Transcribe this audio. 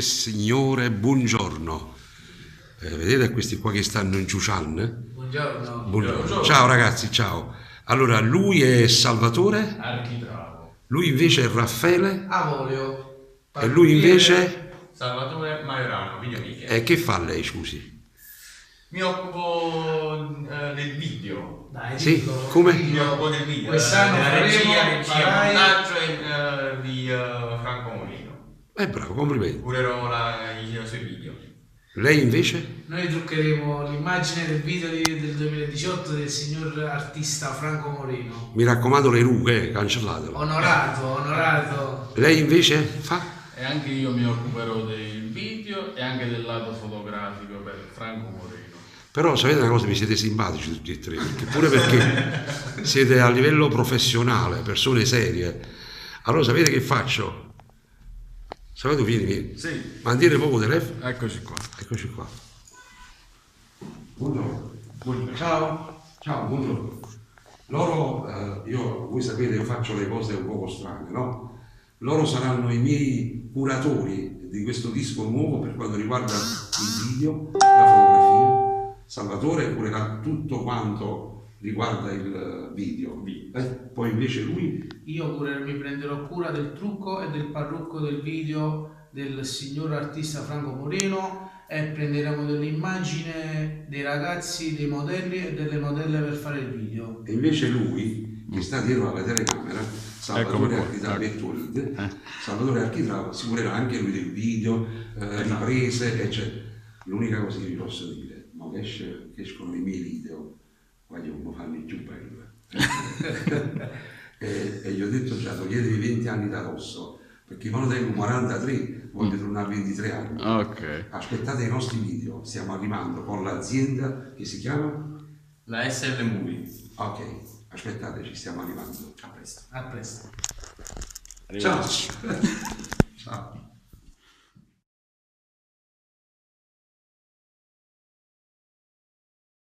Signore, buongiorno. Vedete questi qua che stanno in Ciucian? Buongiorno. Buongiorno. Ciao ragazzi, ciao. Allora, lui è Salvatore, Architravo. lui invece è Raffaele Avolio. e lui invece Salvatore Maerano, videomaker. che fa lei, scusi? Mi occupo del video. Dai, Sì, dillo. come? Mi occupo del video, Quest'anno della regia, farai- montaggio di Franco Molino. Bravo, complimenti. Curerò i suoi video. Lei invece? Noi truccheremo l'immagine del video del 2018 del signor artista Franco Moreno. Mi raccomando le rughe, cancellatelo. Onorato. Lei invece fa? E anche io mi occuperò del video e anche del lato fotografico per Franco Moreno. Però sapete una cosa, mi siete simpatici tutti e tre, pure perché siete a livello professionale, persone serie. Allora sapete che faccio? Sapete, vieni. Sì. Mandare proprio telefono. Eccoci qua. Eccoci qua. Buongiorno. Ciao. Ciao, buongiorno. Loro, voi sapete, io faccio le cose un poco strane, no? Loro saranno i miei curatori di questo disco nuovo per quanto riguarda il video, la fotografia. Salvatore curerà tutto quanto riguarda il video. Poi invece lui Io mi prenderò cura del trucco e del parrucco del video del signor artista Franco Moreno e prenderemo dell'immagine dei ragazzi, dei modelli e delle modelle per fare il video. e invece lui che sta dietro alla telecamera, Salvatore Architravo e tuo lead, Salvatore Architravo si curerà anche lui del video, riprese, eccetera. L'unica cosa che vi posso dire, ma che escono i miei video, voglio farli più belli. E gli ho detto già, toglietevi 20 anni da rosso, perché quando tengo 43 voglio tornare a 23 anni. Ok. Aspettate i nostri video, stiamo arrivando con l'azienda che si chiama? La SL Movie. Ok, aspettate, ci stiamo arrivando. A presto. A presto. Ciao. Ciao.